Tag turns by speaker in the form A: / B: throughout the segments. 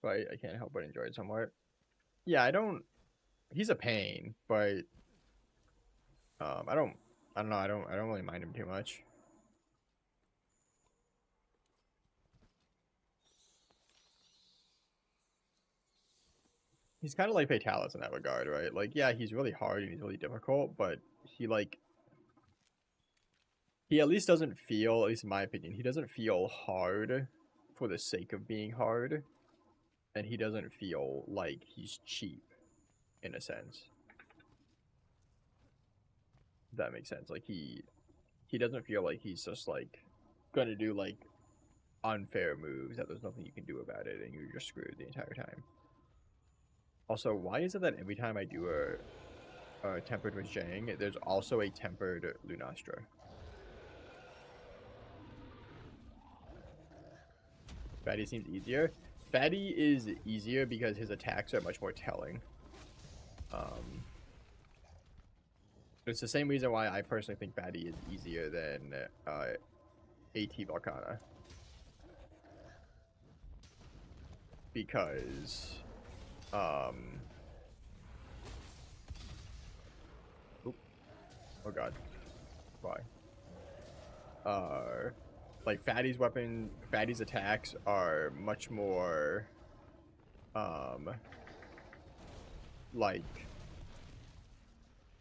A: but I can't help but enjoy it somewhat. Yeah, I don't. He's a pain, but I don't. I don't know. I don't really mind him too much. He's kind of like Fatalis in that regard, right? Like, yeah, he's really hard and he's really difficult, but he like he at least doesn't feel, at least in my opinion, he doesn't feel hard for the sake of being hard, and he doesn't feel like he's cheap in a sense. If that makes sense. Like he doesn't feel like he's just like gonna do like unfair moves that there's nothing you can do about it and you're just screwed the entire time. Also, why is it that every time I do a tempered with Zhang, there's also a tempered Lunastra? Fatty seems easier. Fatty is easier because his attacks are much more telling. Um, it's the same reason why I personally think Fatty is easier than AT Volcana. Because, um, oop, oh god, why? Uh, like Fatty's attacks are much more, um, like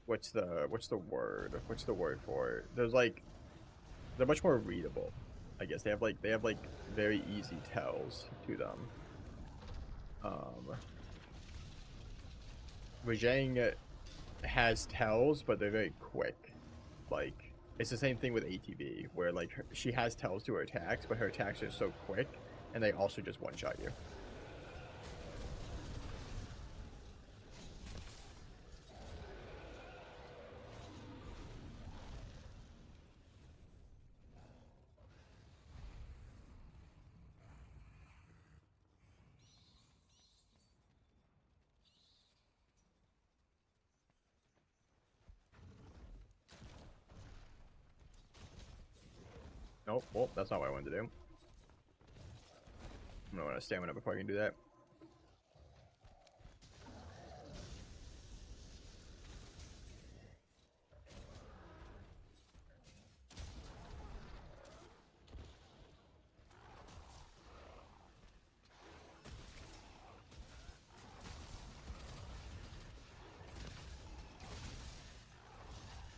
A: what's the word? What's the word for it? There's like they're much more readable. I guess they have like very easy tells to them. Rajang has tells, but they're very quick. Like it's the same thing with ATV, where like she has tells to her attacks, but her attacks are so quick, and they also just one shot you. Nope, well, that's not what I wanted to do. I'm gonna want to stamina before I can do that.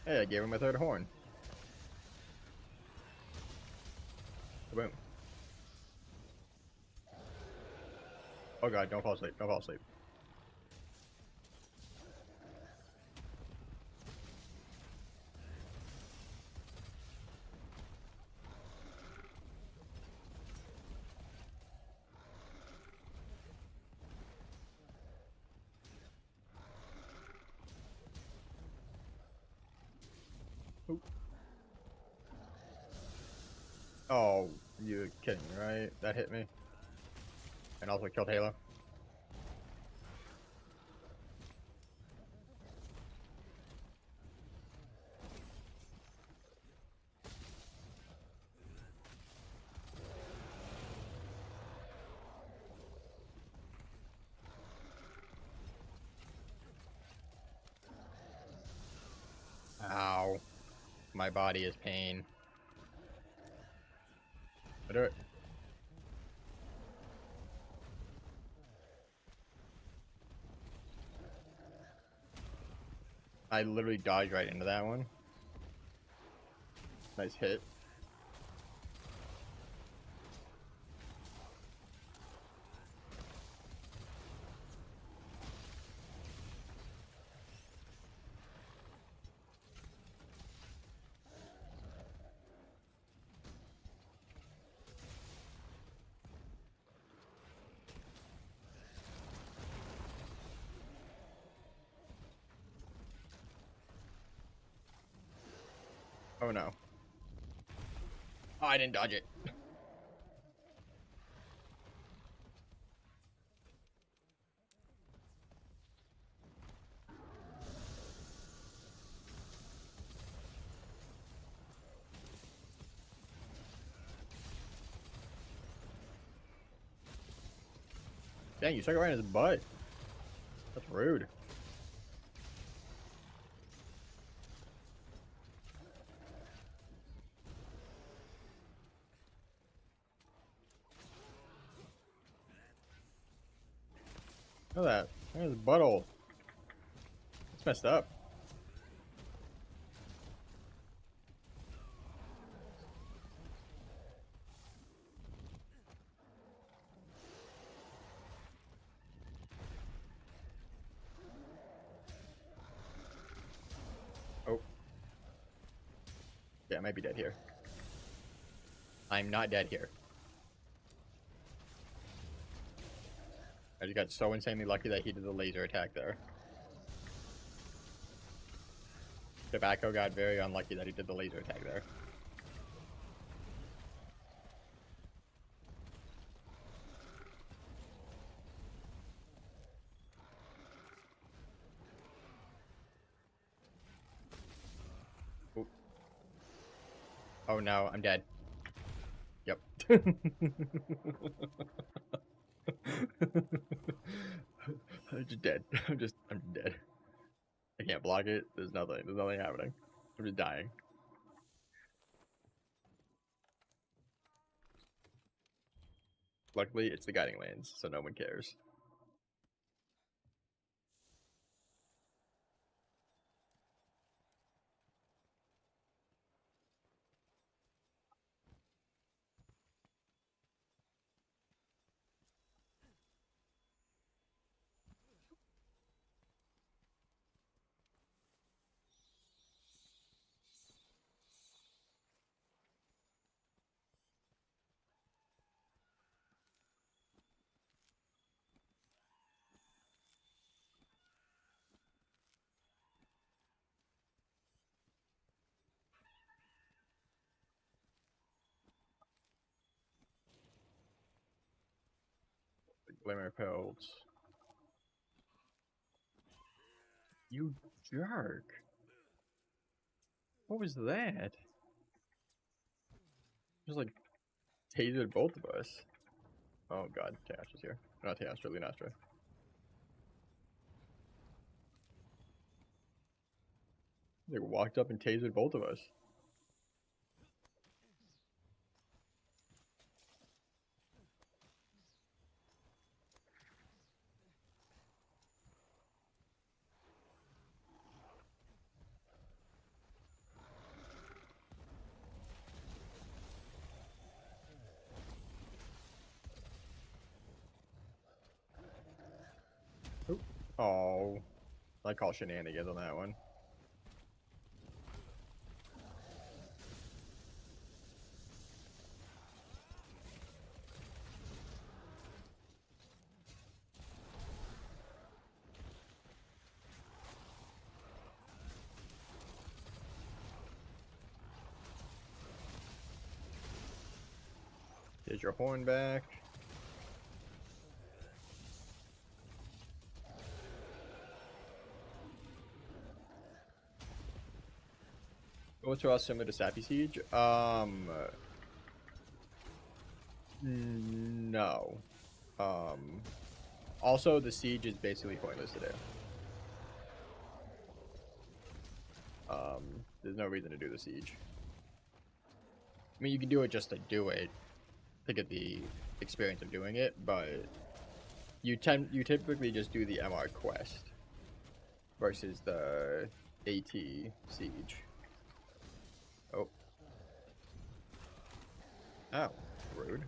A: Hey, I gave him a third horn. Boom. Oh god, don't fall asleep. Don't fall asleep. Oop. Oh, you're kidding me, right? That hit me. And also killed Halo. Ow. My body is pain. I do it. I literally dodged right into that one. Nice hit. Oh no. Oh, I didn't dodge it. Dang, you stuck it right in his butt. That's rude. Look at that. There's his butthole. It's messed up. Oh. Yeah, I might be dead here. I'm not dead here. I just got so insanely lucky that he did the laser attack there. Tobacco got very unlucky that he did the laser attack there. Oop. Oh no, I'm dead. Yep. I'm just dead. I'm dead. I can't block it. There's nothing happening. I'm just dying. Luckily, it's the guiding lanes, so no one cares. Glimmer pelts. You jerk. What was that? Just like tasered both of us. Oh god, Tash is here. Not Tash, really Nastra. They walked up and tasered both of us. Oh, I call shenanigans on that one. Here's your horn back. What's your similar to Sappy Siege? No. Also, the siege is basically pointless to do. There's no reason to do the siege. I mean, you can do it just to do it, to get the experience of doing it, but you typically just do the MR quest versus the AT siege. Oh. Oh, rude.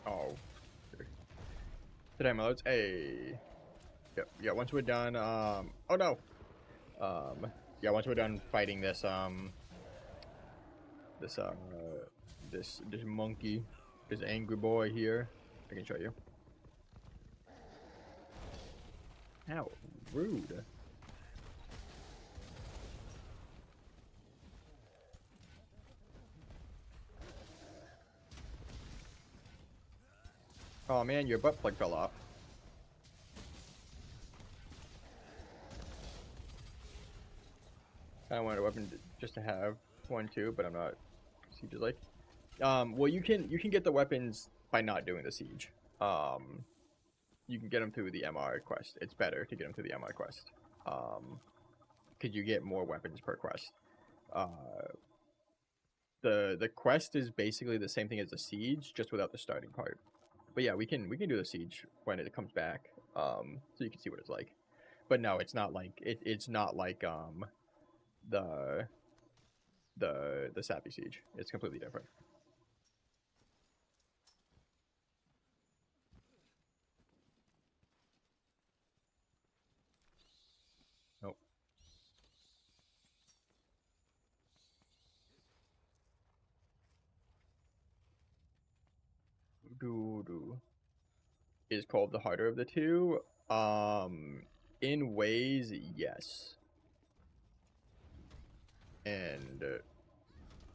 A: Oh. Today modes. Hey. Yep. Yeah. Once we're done. Oh no. Yeah. Once we're done fighting this this monkey, this angry boy here, I can show you. How rude. Oh man, your butt plug fell off. I wanted a weapon just to have one too, but I'm not siege like. Well, you can get the weapons by not doing the siege. You can get them through the MR quest. It's better to get them through the MR quest. Because you get more weapons per quest. The quest is basically the same thing as the siege, just without the starting part. But yeah, we can do the siege when it comes back, so you can see what it's like. But no, it's not like it's not like the the Sappy siege. It's completely different. Nope. Do do is called the harder of the two. In ways, yes, and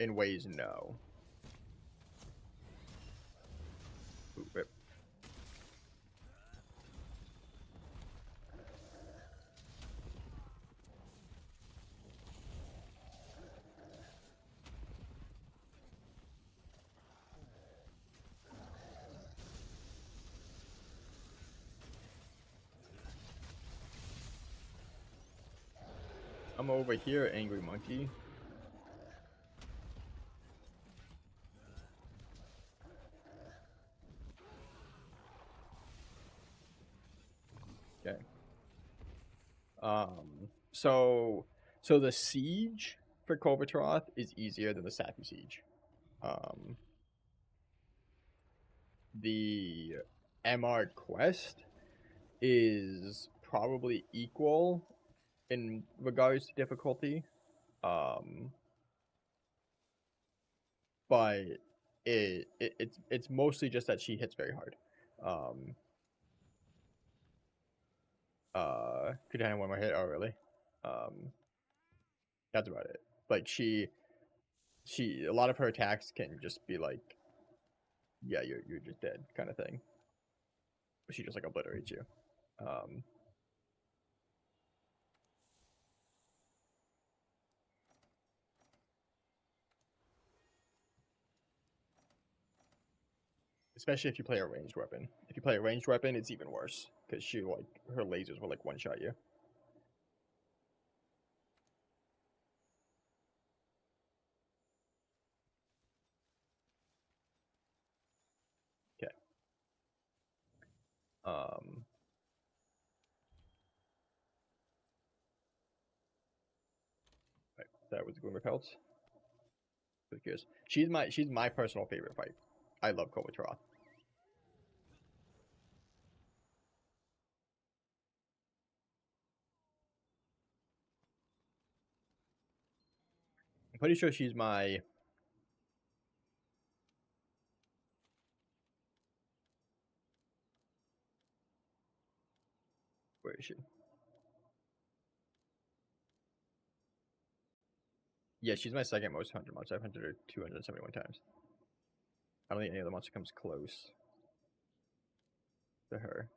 A: in ways, no. Ooh, rip. I'm over here, angry monkey. Okay. So the siege for Kolbatroth is easier than the Sappy siege. Um, the MR quest is probably equal in regards to difficulty. Um, but it's mostly just that she hits very hard. Um, could I have one more hit? Oh, really? Um, that's about it. Like a lot of her attacks can just be like, yeah, you're just dead kind of thing. But she just like obliterates you. Um, especially if you play a ranged weapon. If you play a ranged weapon, it's even worse because she like her lasers will like one shot you. Okay. Um, right. That was Glimmer Pelts. Because she's my personal favorite fight. I love Kovatroth. I'm pretty sure she's my. Where is she? Yeah, she's my second most hunted monster. I've hunted her 271 times. I don't think any other monster comes close to her.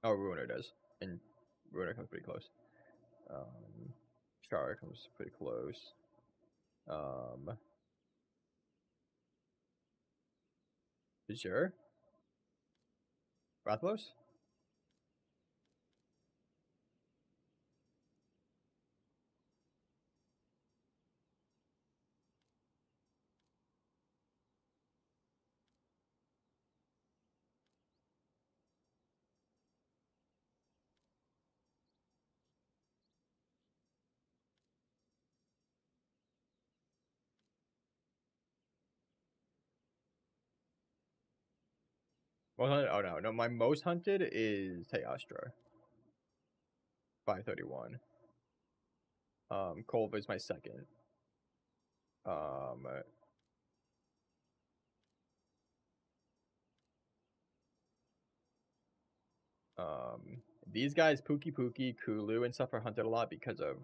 A: Oh, Ruiner does, and Ruiner comes pretty close. Um, Char comes pretty close. Um, Sure. Rathlos? Most hunted? Oh no, no. My most hunted is Teostra, 531. Kolva is my second. Um, um, these guys, Pookie Pookie, Kulu, and stuff are hunted a lot because of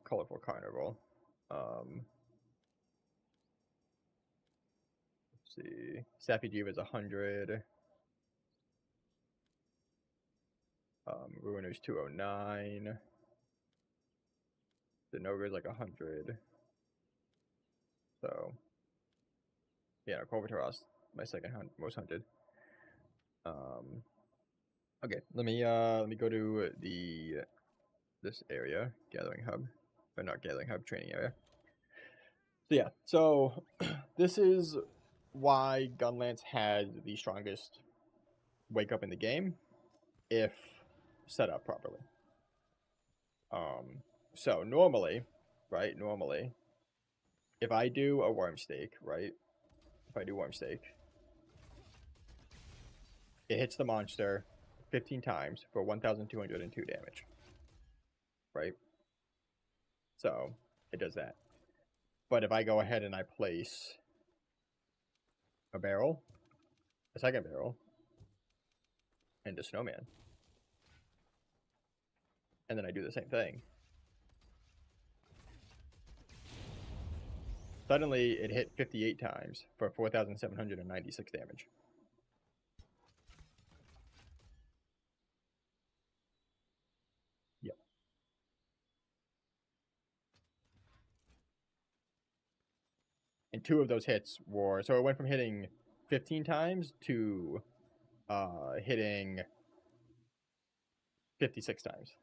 A: Colorful Carnival. Um, let's see. Sappy Diva is 100. Ruiner's 209. The Noger's like 100. So, yeah, no, Corvitoros, my second most hunted. Okay, let me go to this area, gathering hub, or not gathering hub, training area. So yeah, so this is why Gunlance had the strongest wake up in the game, if set up properly. So normally, right? Normally, if I do a worm stake, right? If I do worm stake, it hits the monster 15 times for 1,202 damage, right? So it does that. But if I go ahead and I place a barrel, a second barrel, and a snowman, and then I do the same thing, suddenly it hit 58 times for 4,796 damage. Yep. And 2 of those hits were, so it went from hitting 15 times to hitting 56 times.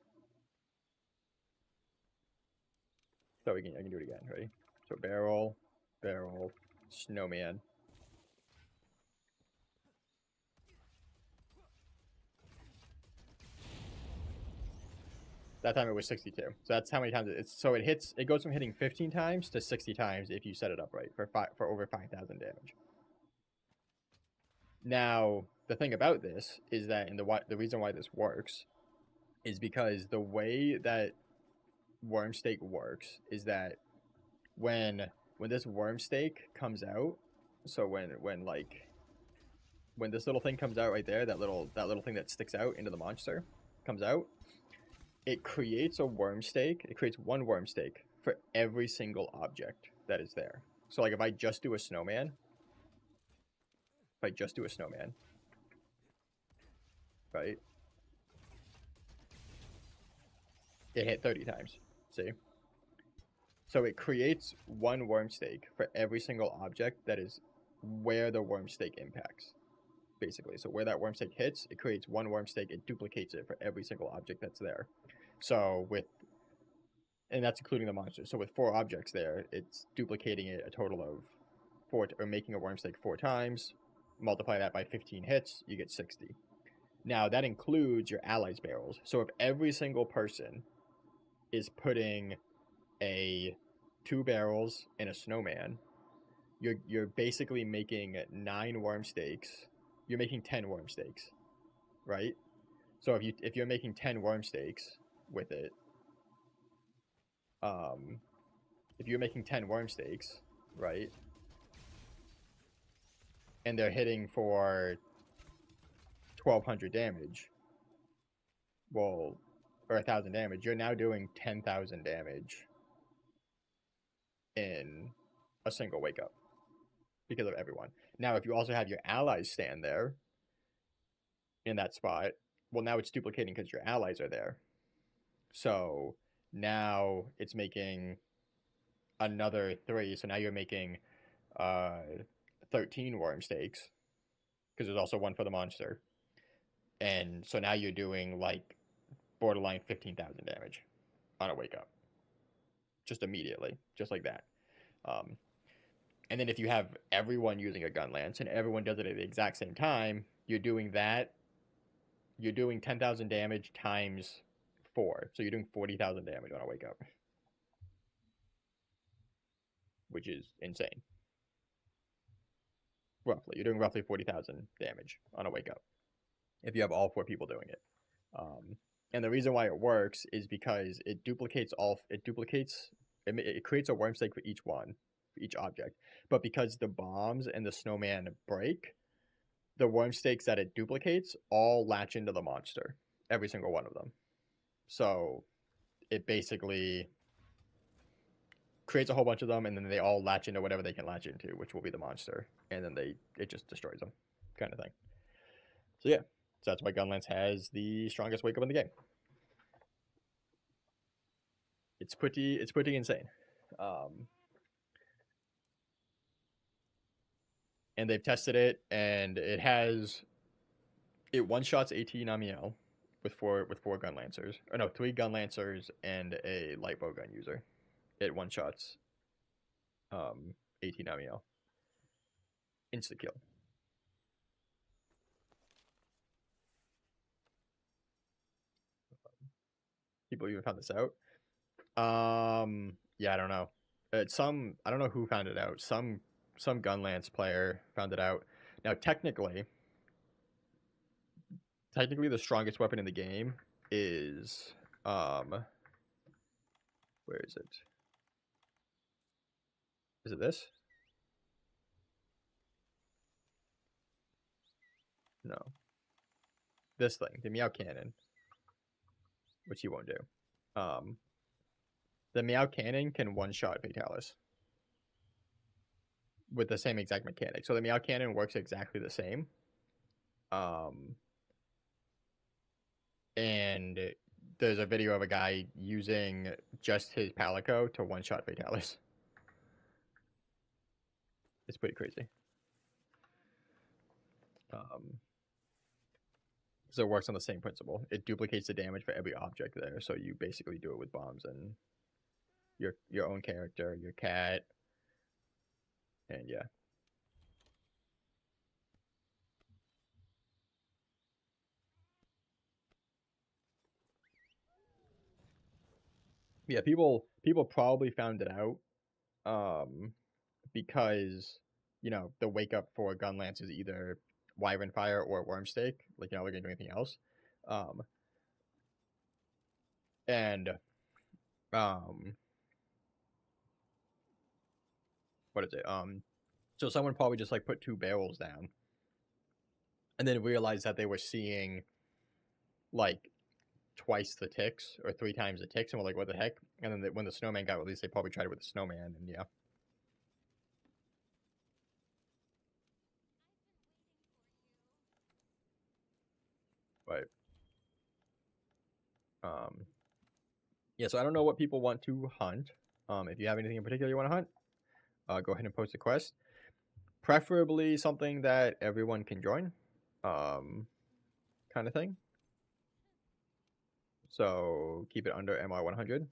A: So I can do it again, ready? So barrel, barrel, snowman. That time it was 62. So that's how many times it goes from hitting 15 times to 60 times if you set it up right for over 5,000 damage. Now, the thing about this is that the reason why this works is because the way that worm stake works is that when this worm stake comes out, so when this little thing comes out right there, that little thing that sticks out into the monster comes out, it creates a worm stake. It creates one worm stake for every single object that is there. So like if I just do a snowman, right? It hit 30 times. See? So it creates one worm stake for every single object that is where the worm stake impacts, basically. So where that worm stake hits, it creates one worm stake, it duplicates it for every single object that's there. So and that's including the monster. So with 4 objects there, it's duplicating it a total of 4, or making a worm stake 4 times. Multiply that by 15 hits, you get 60. Now that includes your allies barrels. So if every single person is putting 2 barrels in a snowman, you're basically making 9 worm stakes. You're making 10 worm stakes, right? So if you're making 10 worm stakes with it, if you're making 10 worm stakes, right, and they're hitting for 1,200 damage, well, or 1,000 damage, you're now doing 10,000 damage in a single wake up because of everyone. Now, if you also have your allies stand there in that spot, well, now it's duplicating because your allies are there. So now it's making another 3. So now you're making 13 worm stakes because there's also one for the monster. And so now you're doing like borderline 15,000 damage on a wake up. Just immediately, just like that. And then if you have everyone using a gun lance and everyone does it at the exact same time, you're doing 10,000 damage times 4. So you're doing 40,000 damage on a wake up, which is insane. Roughly, you're doing roughly 40,000 damage on a wake up if you have all 4 people doing it. And the reason why it works is because it creates a worm stake for each object. But because the bombs and the snowman break, the worm stakes that it duplicates all latch into the monster, every single one of them. So it basically creates a whole bunch of them, and then they all latch into whatever they can latch into, which will be the monster, and then it just destroys them, kind of thing. So yeah, So that's why Gunlance has the strongest wake up in the game. It's pretty insane. And they've tested it, and it one shots 18 Amiel with four gun lancers, or no, 3 gun lancers and a light bow gun user. It one shots 18 Amiel. Insta kill. People even found this out. Yeah, I don't know. I don't know who found it out. Some Gunlance player found it out. Now, technically, the strongest weapon in the game is where is it? Is it this? No. This thing, the Meow Cannon, which he won't do. The Meow Cannon can one-shot Fatalis with the same exact mechanic. So the Meow Cannon works exactly the same. And there's a video of a guy using just his Palico to one-shot Fatalis. It's pretty crazy. So it works on the same principle. It duplicates the damage for every object there. So you basically do it with bombs and your own character, your cat, and yeah. Yeah, people probably found it out because the wake up for Gunlance is either Wyvern Fire or Wormstake. Like, they're gonna do anything else. And what is it? So someone probably just like put 2 barrels down and then realized that they were seeing like twice the ticks or 3 times the ticks, and we're like, what the heck? And then when the snowman got released, they probably tried it with the snowman, and yeah. But yeah, so I don't know what people want to hunt. If you have anything in particular you want to hunt, go ahead and post a quest. Preferably something that everyone can join, kind of thing. So keep it under MR 100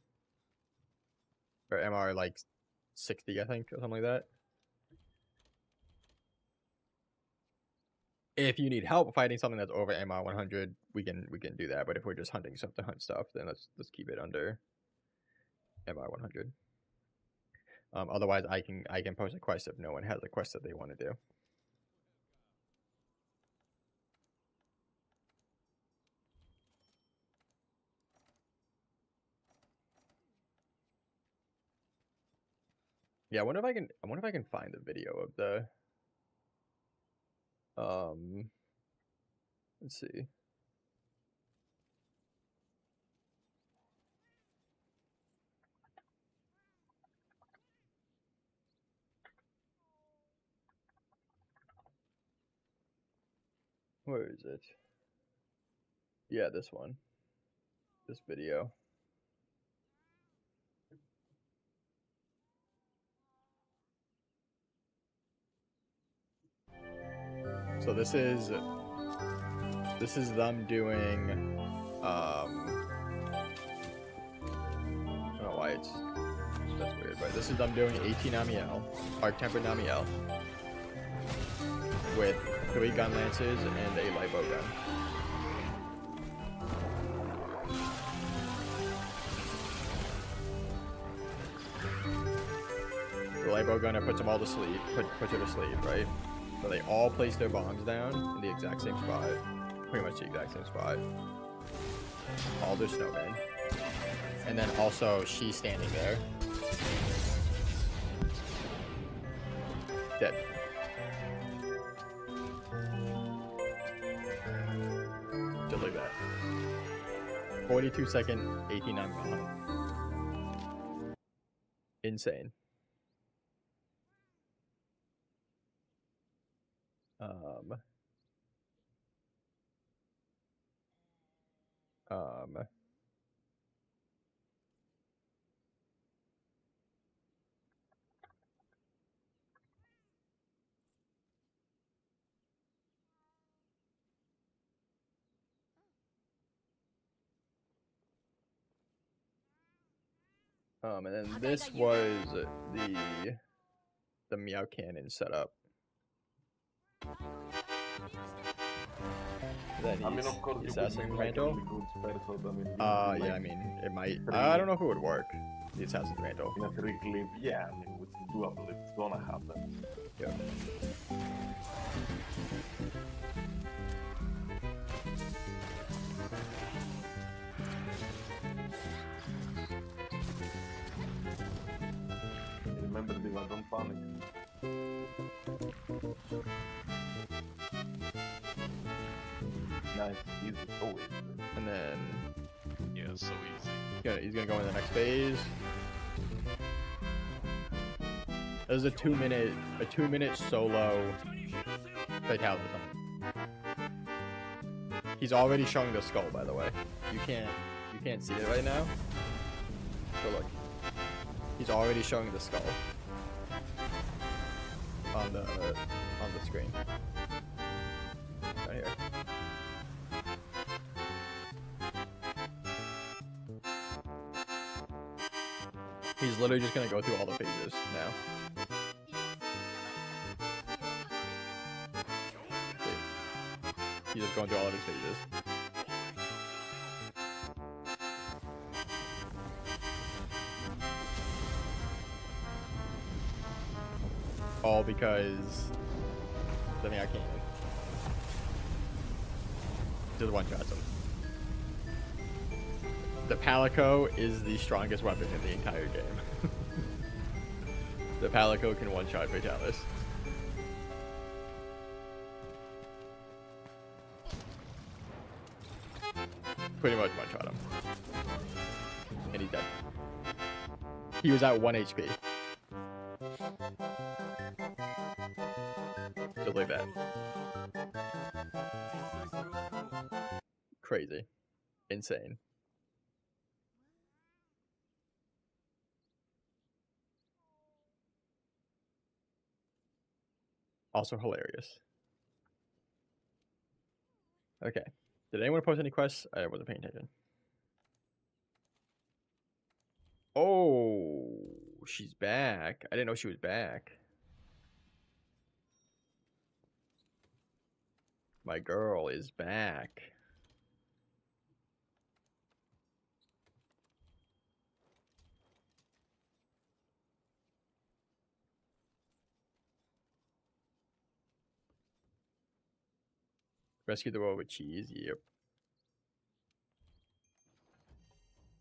A: or MR like 60, I think, or something like that. If you need help fighting something that's over MR 100, we can do that. But if we're just hunting stuff to hunt stuff, then let's keep it under MR 100. Otherwise, I can post a quest if no one has a quest that they want to do. Yeah, I wonder if I can find the video of the let's see. Where is it? Yeah, this one. This video. So this is them doing I don't know why that's weird, but this is them doing 18 Amiel, Arc Tempered Amiel, with 3 gun lances and a light bow gun. The light bow gunner puts them all to sleep, puts her to sleep, right? So they all place their bombs down in the exact same spot, pretty much the exact same spot. All their snowmen. And then also she's standing there. Dead. Just like that. 42-second, 18-9 bomb. Insane. Um, and then this was the Meow Cannon setup. Then
B: I mean, of course, you could
A: Assassin
B: make like a
A: Mantle.
B: really good spell, so I mean,
A: Yeah, I mean, it might.
B: three-
A: I don't know if it would work. The Assassin Mantle.
B: in a 3-clip, yeah, I mean, it's doable, it's gonna happen.
A: Yeah.
B: Remember, Diva, don't panic. Nice, easy, so easy.
A: And then
C: Yeah, so easy.
A: he's gonna go in the next phase. There's a 2-minute solo fatality. He's already showing the skull, by the way. You can't see it right now. But look, he's already showing the skull on the screen. Right here. He's literally just gonna go through all the phases now. He's just going through all of his phases. All because I mean I can't. Just one shots him. The Palico is the strongest weapon in the entire game. The Palico can one-shot Fatalis. Pretty much one-shot him. And he's dead. He was at 1 HP. Just like that. Crazy. Insane. Also hilarious. Okay. Did anyone post any quests? I wasn't paying attention. Oh, she's back. I didn't know she was back. My girl is back. Rescue the world with cheese. Yep.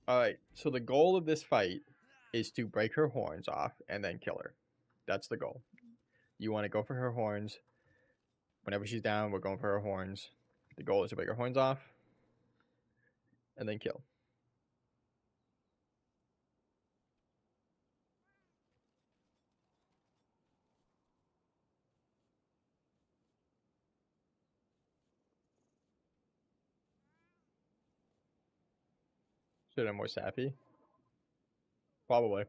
A: Alright, so the goal of this fight is to break her horns off and then kill her. That's the goal. You want to go for her horns. Whenever she's down, we're going for her horns. The goal is to break her horns off and then kill. Should I have more sappy? Probably.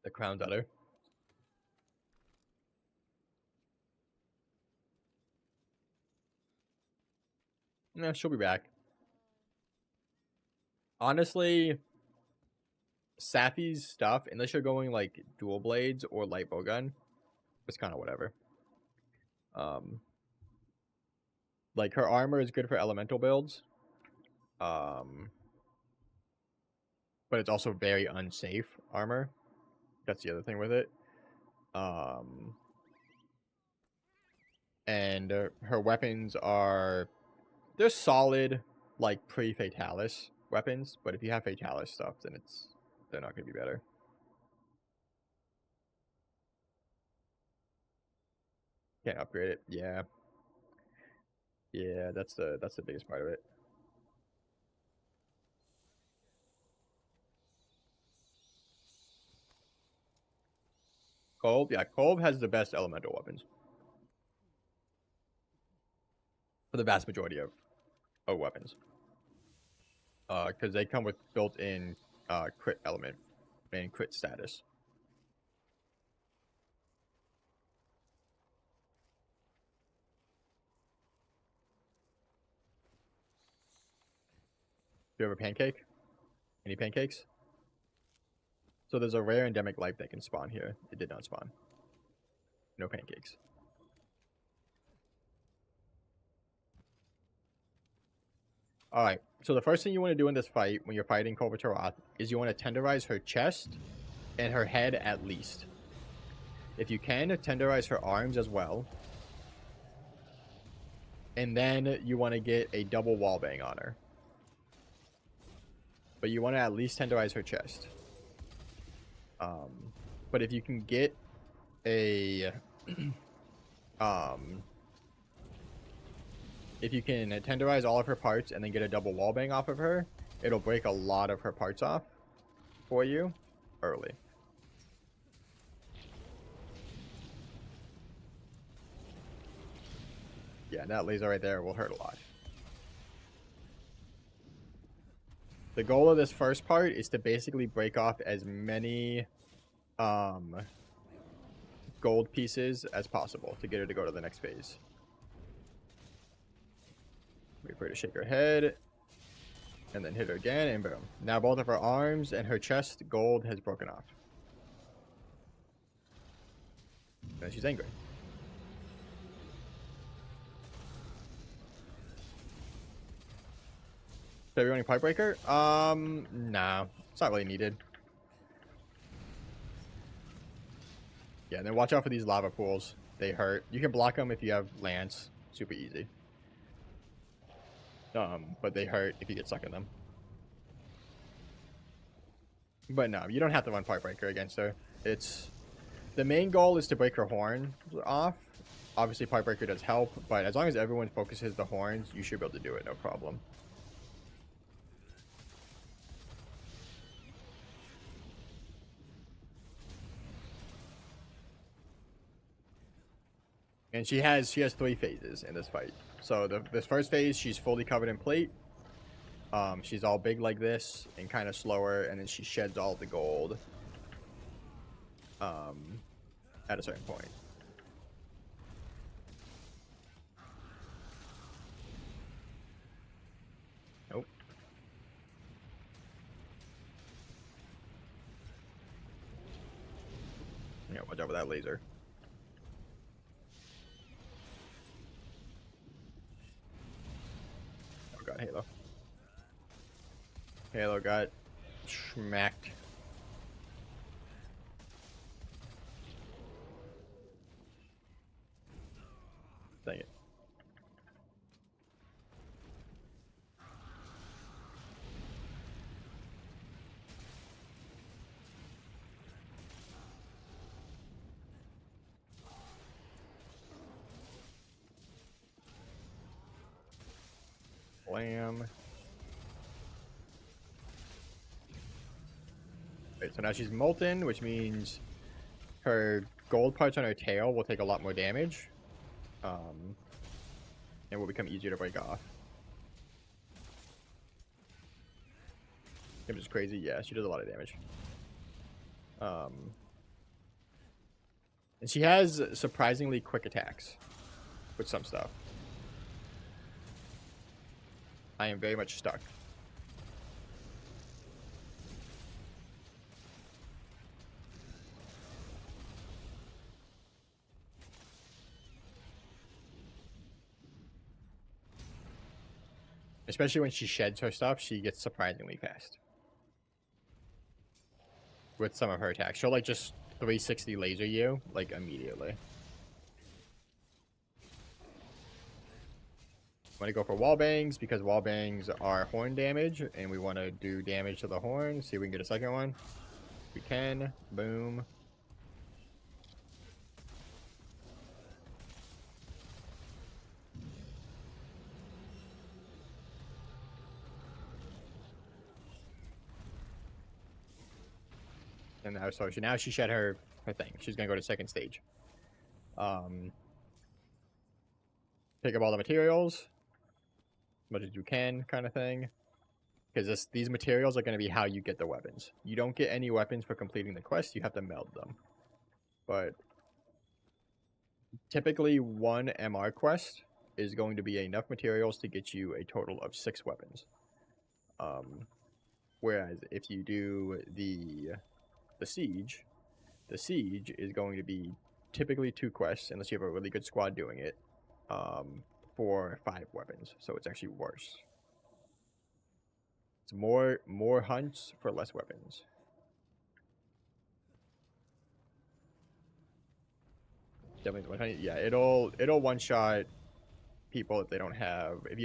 A: The crown's at her. Yeah, she'll be back. Honestly, Sappy's stuff, unless you're going like dual blades or light bowgun, it's kind of whatever. Like her armor is good for elemental builds. But it's also very unsafe armor. That's the other thing with it. And her weapons they're solid, like pre-Fatalis weapons. But if you have Fatalis stuff, then they're not gonna be better. Can't upgrade it. Yeah. Yeah, that's the biggest part of it. Kolb, yeah, Kolb has the best elemental weapons. For the vast majority of weapons. Because they come with built-in crit element and crit status. Do you have a pancake? Any pancakes? So there's a rare endemic life that can spawn here. It did not spawn. No pancakes. Alright, so the first thing you want to do in this fight, when you're fighting Kulva Taroth, is you want to tenderize her chest and her head at least. If you can, tenderize her arms as well. And then you want to get a double wallbang on her. But you want to at least tenderize her chest. But if you can get a... if you can tenderize all of her parts and then get a double wallbang off of her, it'll break a lot of her parts off for you early. Yeah, that laser right there will hurt a lot. The goal of this first part is to basically break off as many gold pieces as possible to get her to go to the next phase. Wait for her to shake her head. And then hit her again, and boom. Now both of her arms and her chest, gold has broken off. And she's angry. So you're running Pipe Breaker? No. It's not really needed. Yeah, and then watch out for these lava pools. They hurt. You can block them if you have Lance. Super easy. But they hurt if you get stuck in them. But no, you don't have to run Pipe Breaker against her. It's... The main goal is to break her horn off. Obviously, Pipe Breaker does help, but as long as everyone focuses the horns, you should be able to do it, no problem. And she has 3 phases in this fight. So this first phase, she's fully covered in plate. She's all big like this and kind of slower, and then she sheds all the gold at a certain point. Nope. Yeah, watch out for that laser. Oh god, Halo. Halo got smacked. Dang it. Blam. Wait, so now she's molten, which means her gold parts on her tail will take a lot more damage. And will become easier to break off. Which is crazy. Yeah, she does a lot of damage. And she has surprisingly quick attacks with some stuff. I am very much stuck. Especially when she sheds her stuff, she gets surprisingly fast. With some of her attacks. She'll like just 360 laser you, like immediately. Want to go for wall bangs because wall bangs are horn damage, and we want to do damage to the horn. See if we can get a second one. We can. Boom. And now, so now she shed her her thing. She's gonna go to second stage. Pick up all the materials, as much as you can, kind of thing. Because these materials are going to be how you get the weapons. You don't get any weapons for completing the quest, you have to meld them. But typically one MR quest is going to be enough materials to get you a total of 6 weapons. Whereas if you do the siege is going to be typically 2 quests, unless you have a really good squad doing it, for 5 weapons. So it's actually worse. It's more hunts for less weapons. Definitely 100. Yeah, it'll one shot people if you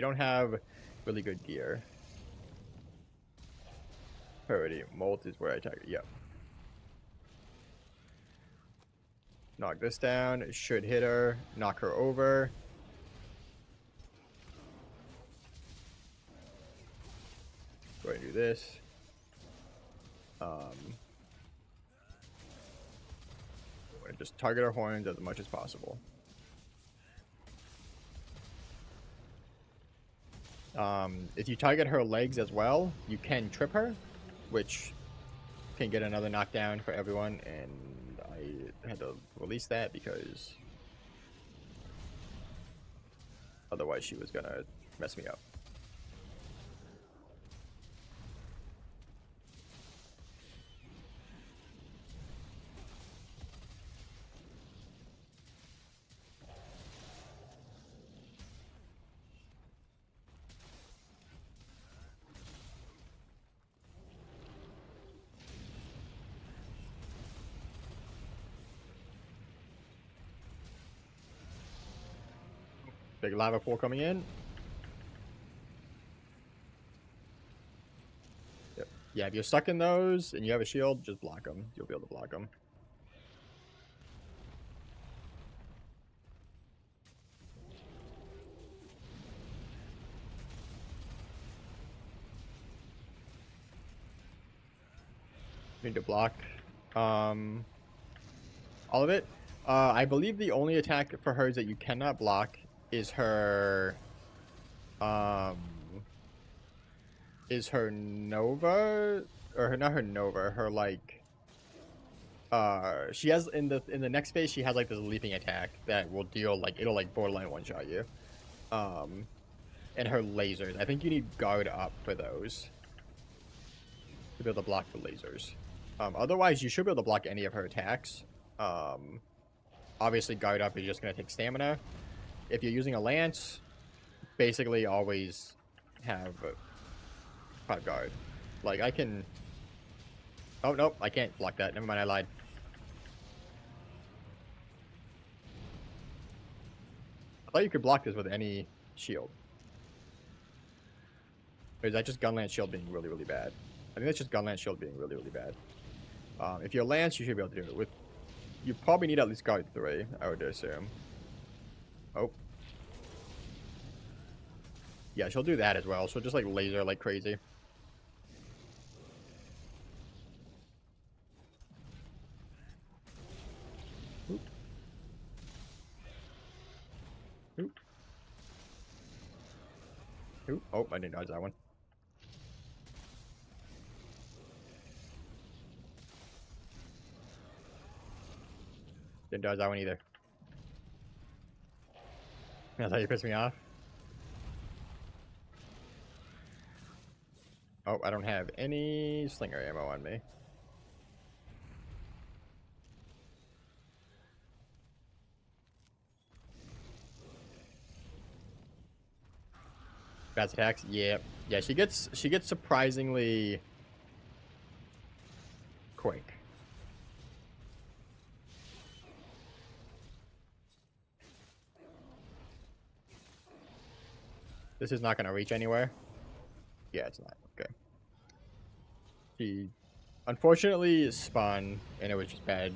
A: don't have really good gear. Priority molt is where I target. Yep. Knock this down. It should hit her. Knock her over. Go ahead and do this. Just target our horns as much as possible. If you target her legs as well, you can trip her, which can get another knockdown for everyone, and I had to release that because otherwise she was gonna mess me up. Big lava pool coming in. Yep. Yeah, if you're stuck in those and you have a shield, just block them. You'll be able to block them. Need to block all of it. I believe the only attack for hers that you cannot block is her Nova, or not her Nova, her like she has in the next phase she has like this leaping attack that will deal like it'll like borderline one shot you. And her lasers. I think you need guard up for those to be able to block the lasers. Otherwise you should be able to block any of her attacks. Obviously guard up is just gonna take stamina. If you're using a lance, basically always have 5 guard. Like I can. Oh nope, I can't block that. Never mind, I lied. I thought you could block this with any shield. Or is that just gun lance shield being really really bad? I think that's just gun lance shield being really really bad. If you're lance, you should be able to do it with. You probably need at least guard 3, I would assume. Oh. Yeah, she'll do that as well. She'll just like laser like crazy. Oop. Oop. Oop. Oh, I didn't dodge that one. Didn't dodge that one either. That's how you piss me off. Oh, I don't have any slinger ammo on me. Fast attacks? Yeah. Yeah, she gets surprisingly quick. This is not going to reach anywhere. Yeah, it's not. Okay. She unfortunately spun, and it was just bad.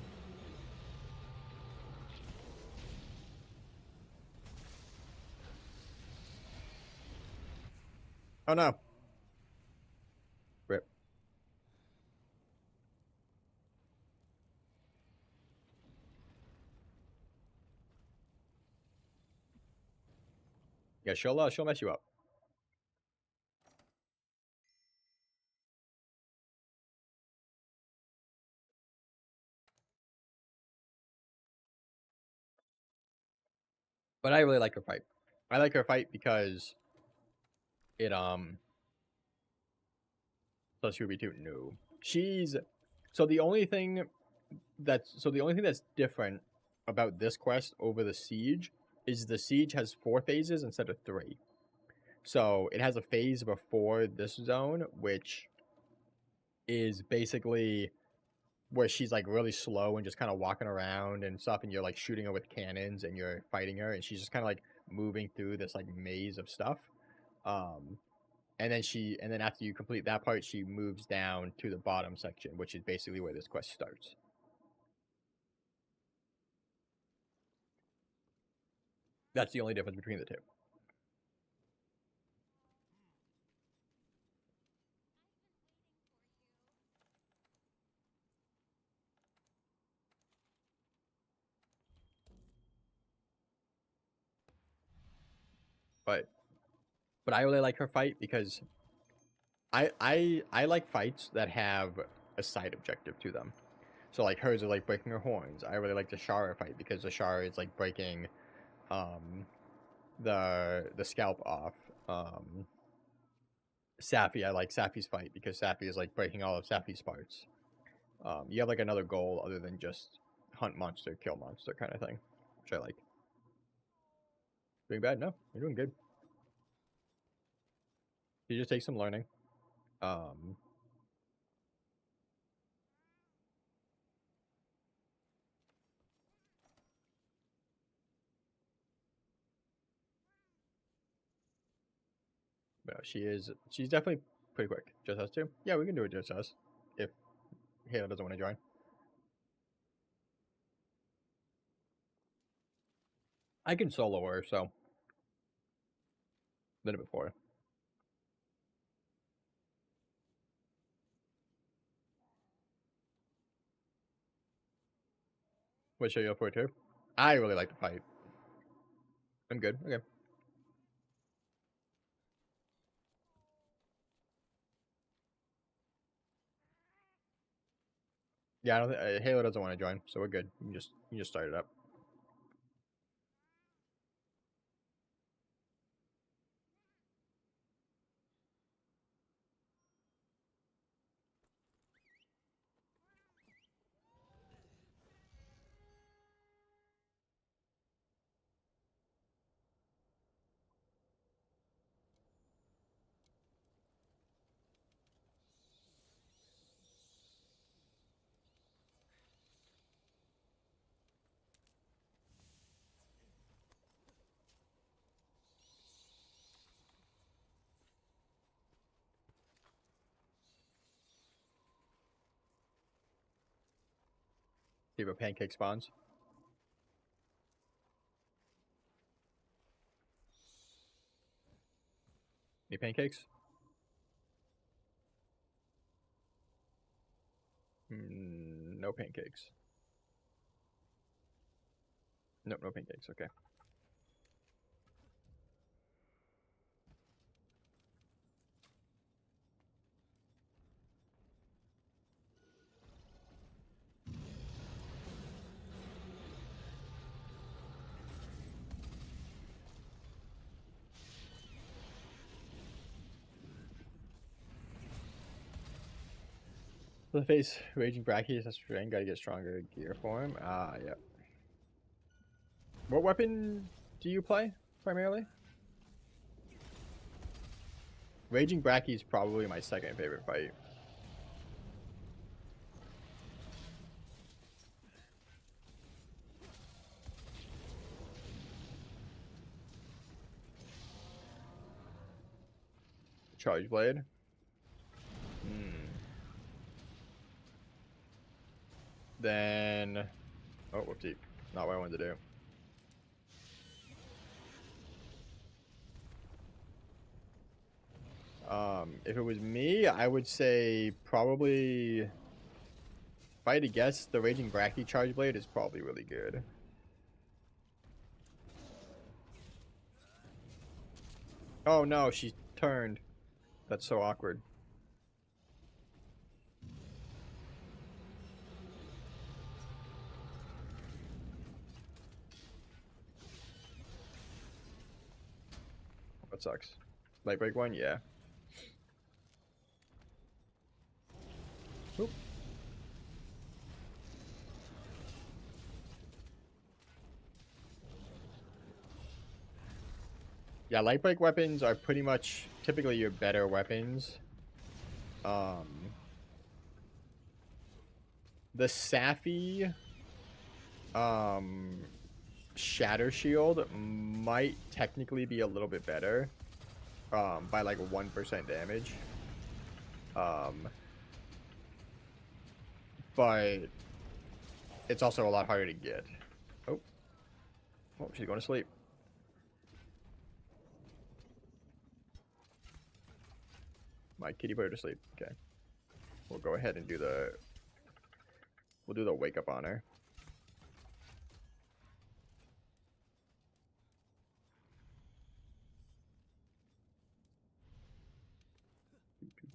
A: Oh no. Rip. Yeah, she'll mess you up. But I really like her fight. I like her fight because it plus she would be too no. She's so the only thing that's different about this quest over the siege is the siege has 4 phases instead of 3. So it has a phase before this zone, which is basically where she's like really slow and just kind of walking around and stuff, and you're like shooting her with cannons and you're fighting her, and she's just kind of like moving through this like maze of stuff. And then after you complete that part, she moves down to the bottom section, which is basically where this quest starts. That's the only difference between the two. But I really like her fight because I like fights that have a side objective to them. So like hers are like breaking her horns. I really like the Shara fight because the Shara is like breaking the scalp off. Safi, I like Safi's fight because Safi is like breaking all of Safi's parts. You have like another goal other than just hunt monster, kill monster kind of thing, which I like. Doing bad? No, you're doing good. You just take some learning. But she's definitely pretty quick. Just us two? Yeah, we can do it just us. If Halo doesn't want to join. I can solo her, so. Did it before. What show you up for too? I really like the fight. I'm good. Okay. Yeah, I don't think Halo doesn't want to join, so we're good. You can just start it up. See if a pancake spawns. Any pancakes? No pancakes. Nope, no pancakes. Okay. The face raging brackies. That's strain. Gotta get stronger gear for him. Ah, yeah. What weapon do you play primarily? Raging Bracky is probably my second favorite fight. Charge Blade. Then, oh, whoopsie, not what I wanted to do. If it was me, I would say probably, if I had to guess, the Raging Bracky Charge Blade is probably really good. Oh no, she turned. That's so awkward. That sucks. Light break one, yeah. Oop. Yeah, light break weapons are pretty much typically your better weapons. The Safi Shatter Shield might technically be a little bit better by like 1% damage. But it's also a lot harder to get. Oh, she's going to sleep. My kitty put her to sleep. Okay. We'll go ahead and do the... We'll do the wake up on her.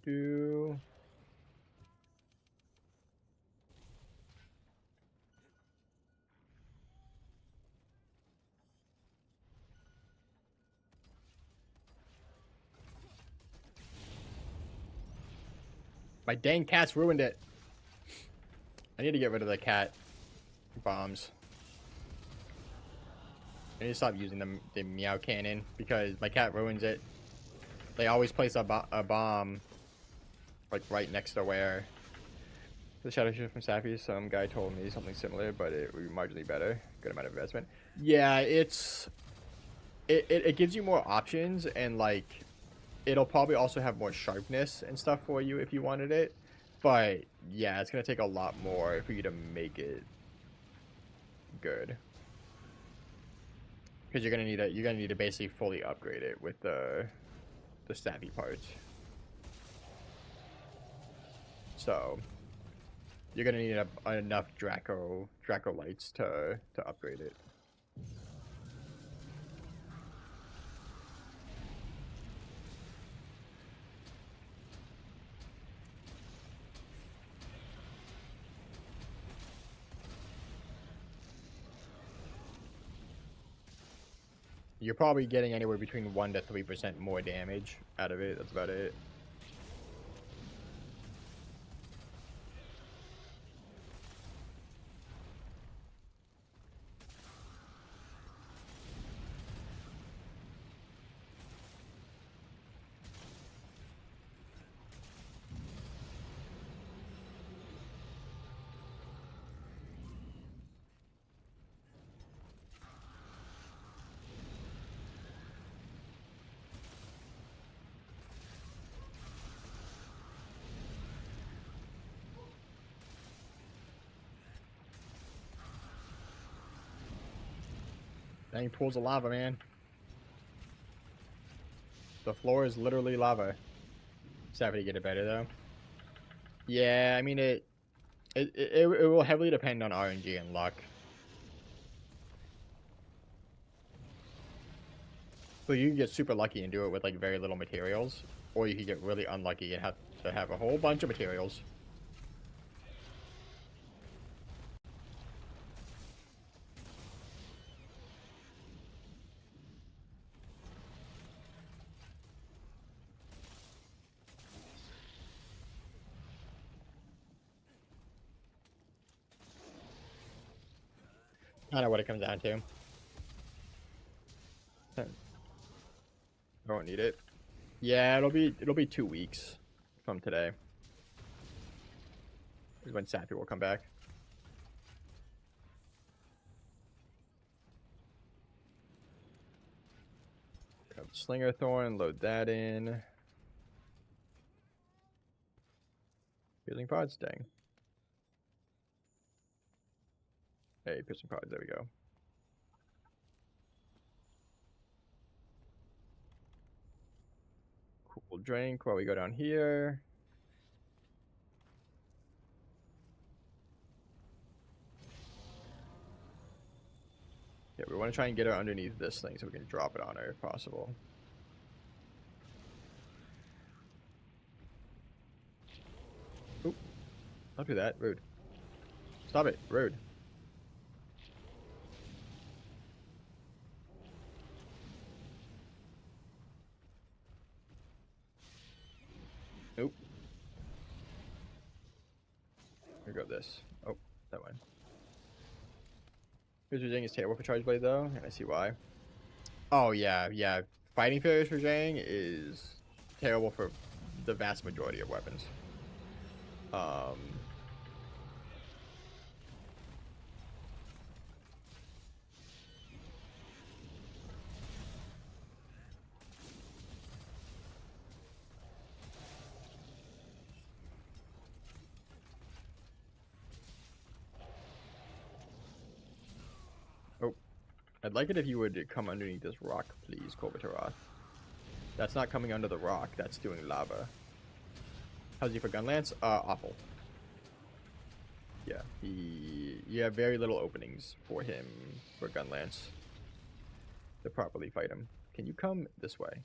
A: Do. My dang cat's ruined it. I need to get rid of the cat bombs. I need to stop using the meow cannon because my cat ruins it. They always place a bomb like right next to where the shadow shield from Safi. Some guy told me something similar, but it would be marginally better. Good amount of investment. Yeah, it gives you more options, and like it'll probably also have more sharpness and stuff for you if you wanted it. But yeah, it's gonna take a lot more for you to make it good. Because you're gonna need to basically fully upgrade it with the stabby parts. So you're gonna need enough Draco lights to upgrade it. You're probably getting anywhere between 1 to 3% more damage out of it. That's about it. Dang pools of lava, man. The floor is literally lava. Savvy to get it better though. Yeah, I mean it will heavily depend on RNG and luck. So you can get super lucky and do it with like very little materials, or you can get really unlucky and have to have a whole bunch of materials. I know what it comes down to. I don't need it. Yeah, it'll be 2 weeks from today. Is when Sappy will come back. Grab the Slinger Thorn, load that in. Piercing Pods, dang. Hey, Piercing Pods, there we go. Cool drink while we go down here. Yeah, we want to try and get her underneath this thing so we can drop it on her if possible. Don't do that. Rude. Stop it. Rude. Nope. Here go this. Oh, that one. Here's Zhang is terrible for Charge Blade though, and I see why. Oh yeah, yeah. Fighting failures for Zhang is terrible for the vast majority of weapons. Oh, I'd like it if you would come underneath this rock, please, Kolbataroth. That's not coming under the rock. That's doing lava. How's he for gun lance? Awful. Yeah, you have very little openings for him for gun lance to properly fight him. Can you come this way?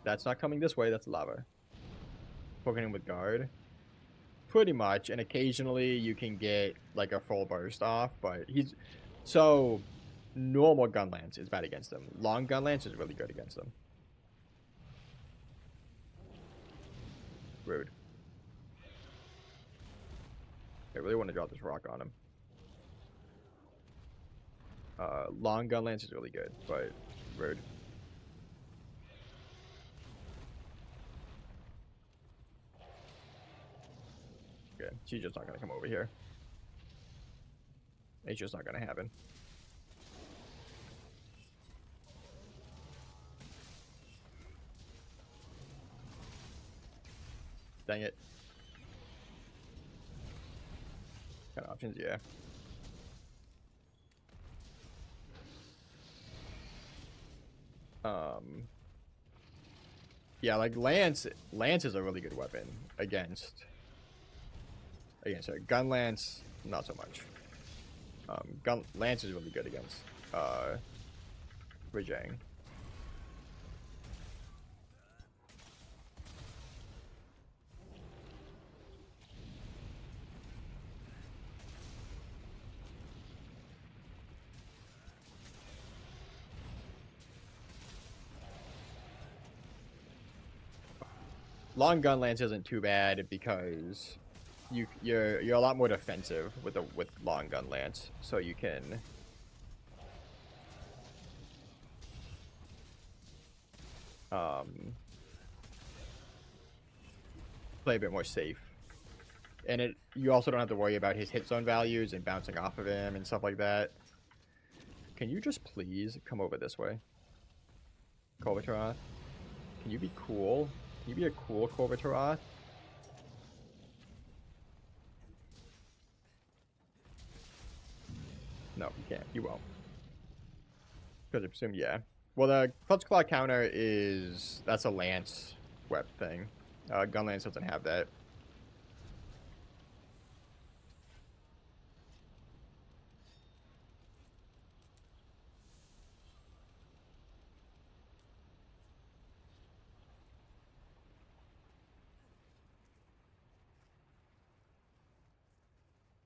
A: That's not coming this way. That's lava. Poking him with guard. Pretty much, and occasionally you can get like a full burst off, but he's so normal gun lance is bad against him. Long gun lance is really good against him. Rude. I really want to drop this rock on him. Long gun lance is really good, but rude. Okay, she's just not gonna come over here. It's just not gonna happen. Dang it. Kind of options, yeah. Yeah, like Lance is a really good weapon against her. Gun Lance, not so much. Lance is really good against Rajang. Long gun lance isn't too bad because you're a lot more defensive with long gun lance, so you can play a bit more safe. And you also don't have to worry about his hit zone values and bouncing off of him and stuff like that. Can you just please come over this way, Kolbataroth? Can you be cool? Can you be a cool Kolbataroth? No, you can't. You won't. Because I presume, yeah. Well, the Clutch Claw counter that's a lance web thing. Gun lance doesn't have that.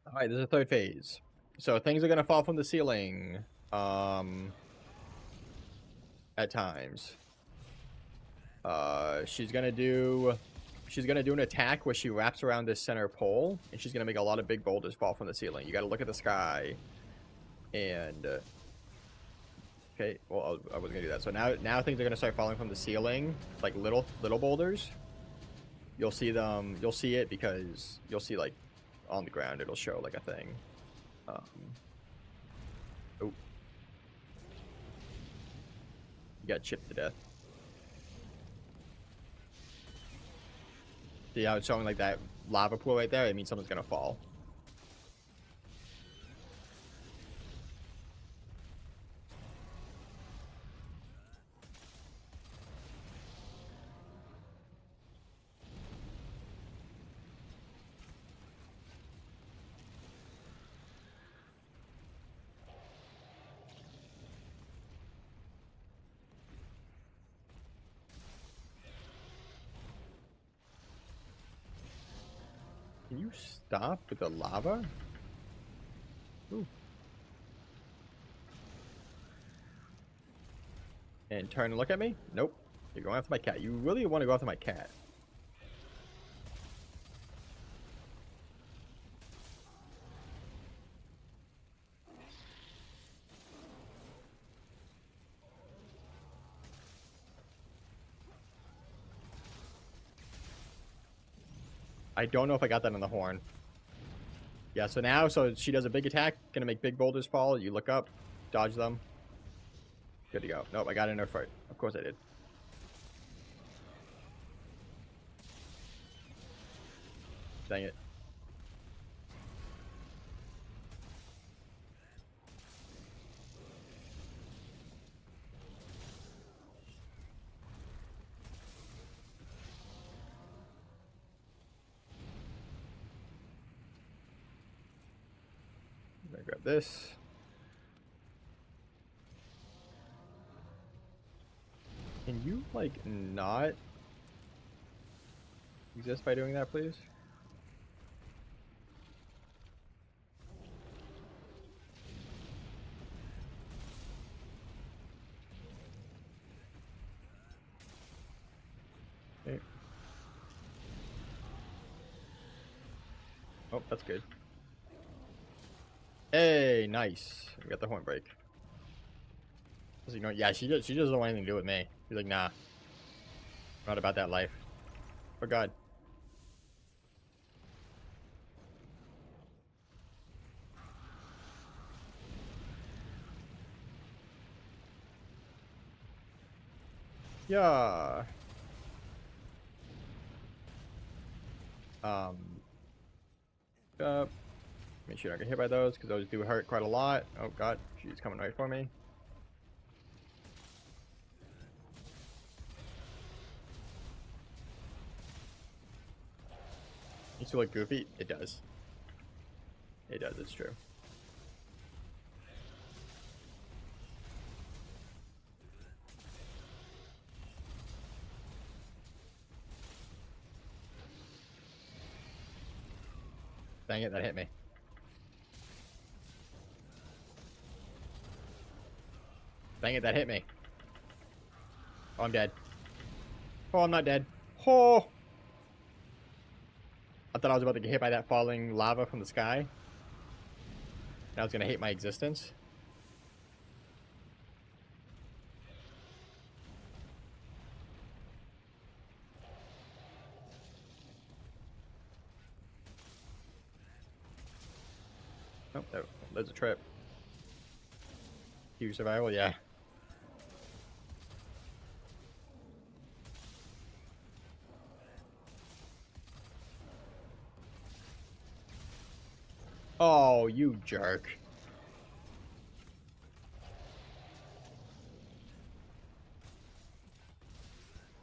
A: Alright, there's a third phase. So things are gonna fall from the ceiling. At times. She's gonna do an attack where she wraps around this center pole, and she's gonna make a lot of big boulders fall from the ceiling. You gotta look at the sky, and okay, well I was gonna do that. So now things are gonna start falling from the ceiling, like little boulders. You'll see them. You'll see it because you'll see like on the ground. It'll show like a thing. Oh. You got chipped to death. See how it's showing like that lava pool right there? It means someone's gonna fall. stop with the lava? Ooh. And turn and look at me? Nope. You're going after my cat. You really want to go after my cat. I don't know if I got that on the horn. Yeah, so now, she does a big attack, gonna make big boulders fall. You look up, dodge them. Good to go. Nope, I got it in her fight. Of course I did. Dang it. I'm gonna grab this. Can you, like, not exist by doing that, please? Okay. Oh, that's good. Hey, nice. We got the horn break. You know, yeah, she doesn't want anything to do with me. She's like, nah. Not about that life. Oh god. Yeah. Make sure I don't get hit by those, because those do hurt quite a lot. Oh god, she's coming right for me. Needs to look goofy. It does. It does, it's true. Dang it, that hit me. Dang it, that hit me. Oh, I'm dead. Oh, I'm not dead. Oh! I thought I was about to get hit by that falling lava from the sky. Now it's gonna hate my existence. Oh, there's a trip. Huge survival, yeah. Oh, you jerk.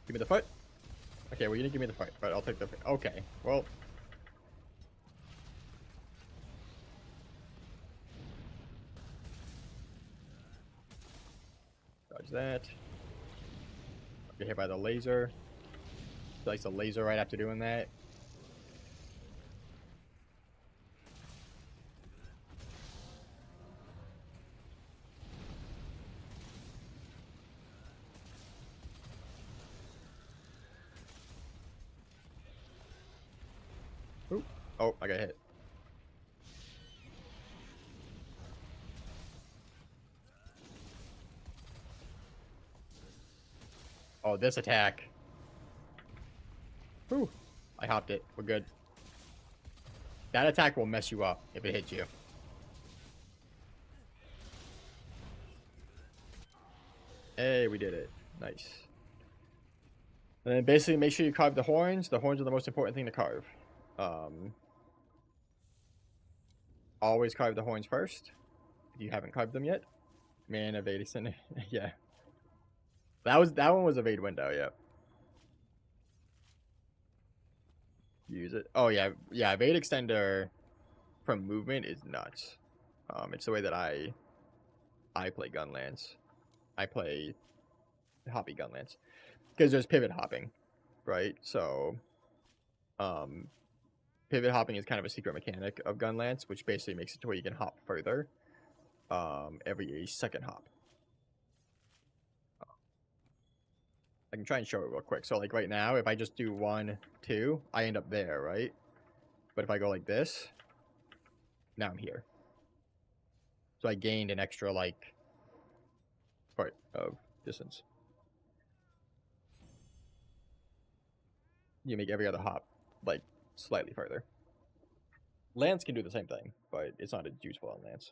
A: Give me the foot. Okay, well, you didn't give me the fight, but I'll take the... Okay, well... Dodge that. I'll get hit by the laser. Slice the laser right after doing that. Ooh. Oh, I got hit. Oh, this attack. Whew. I hopped it. We're good. That attack will mess you up if it hits you. Hey, we did it. Nice. And then basically make sure you carve the horns. The horns are the most important thing to carve. Always carve the horns first. If you haven't carved them yet. Man, evade extender. Yeah. That one was evade window, yeah. Use it. Oh yeah, yeah, evade extender from movement is nuts. It's the way that I play Gunlance. I play hoppy Gunlance. Because there's pivot hopping, right? So pivot hopping is kind of a secret mechanic of gun lance, which basically makes it to where you can hop further every second hop. I can try and show it real quick. So like right now, if I just do 1, 2, I end up there, right? But if I go like this, now I'm here. So I gained an extra like part of distance. You make every other hop like slightly further. Lance can do the same thing, but it's not as useful on Lance.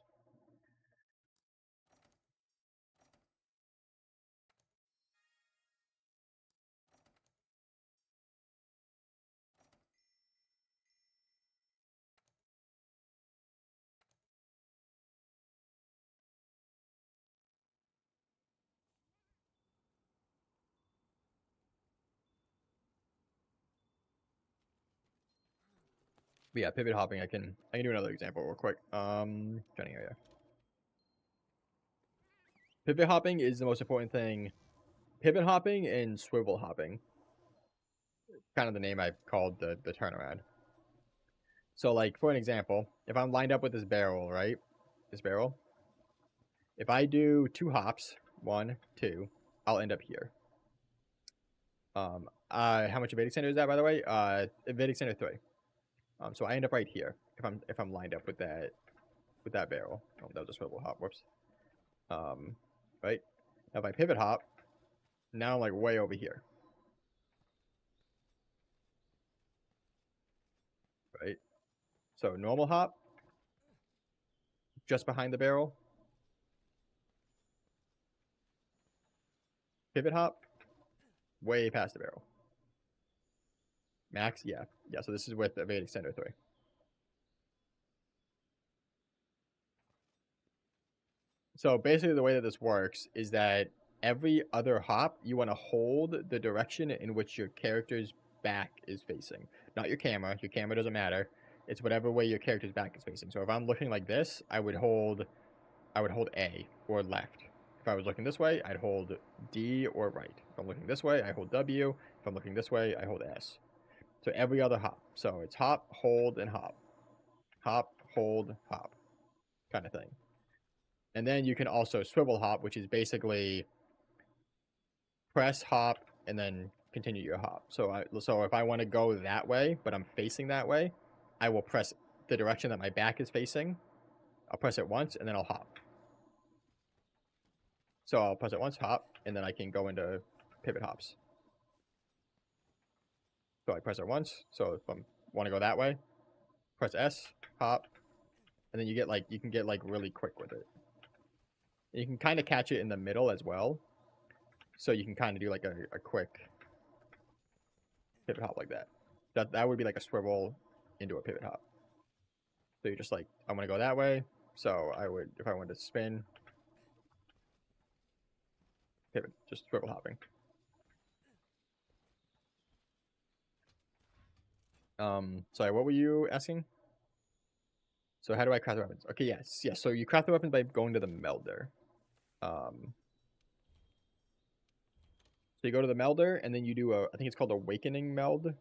A: But yeah, pivot hopping, I can do another example real quick. Training area. Pivot hopping is the most important thing. Pivot hopping and swivel hopping. Kind of the name I called the turnaround. So like for an example, if I'm lined up with this barrel, right? This barrel. If I do 2 hops, 1, 2, I'll end up here. How much evading center is that, by the way? Evading center 3. So I end up right here if I'm lined up with that barrel. Oh, that was a swivel hop. Whoops. Right. Now if I pivot hop, now I'm like way over here. Right. So normal hop, just behind the barrel. Pivot hop, way past the barrel. Max, yeah. So this is with evading center 3. So basically the way that this works is that every other hop, you want to hold the direction in which your character's back is facing. Not your camera. Your camera doesn't matter. It's whatever way your character's back is facing. So if I'm looking like this, I would hold A or left. If I was looking this way, I'd hold D or right. If I'm looking this way, I hold W. If I'm looking this way, I hold S. So every other hop. So it's hop, hold, and hop. Hop, hold, hop kind of thing. And then you can also swivel hop, which is basically press hop and then continue your hop. So if I want to go that way, but I'm facing that way, I will press the direction that my back is facing. I'll press it once and then I'll hop. So I'll press it once, hop, and then I can go into pivot hops. So I press it once. So if I want to go that way, press S, hop, and then you can get like really quick with it. And you can kind of catch it in the middle as well. So you can kind of do like a quick pivot hop like that. That would be like a swivel into a pivot hop. So you're just like, I want to go that way. So I would, if I wanted to spin, pivot, just swivel hopping. Sorry, what were you asking? So how do I craft the weapons? Okay, yes. So you craft the weapons by going to the melder. So you go to the melder, and then you do I think it's called Awakening Meld,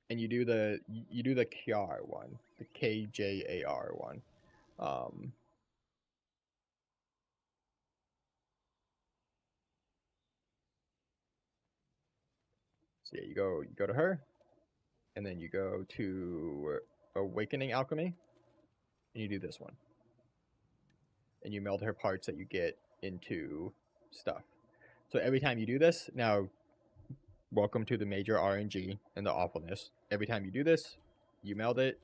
A: and you do the KJAR one, the KJAR one. So yeah, you go to her, and then you go to Awakening Alchemy, and you do this one, and you meld her parts that you get into stuff. So every time you do this, now, welcome to the major RNG and the awfulness. Every time you do this, you meld it.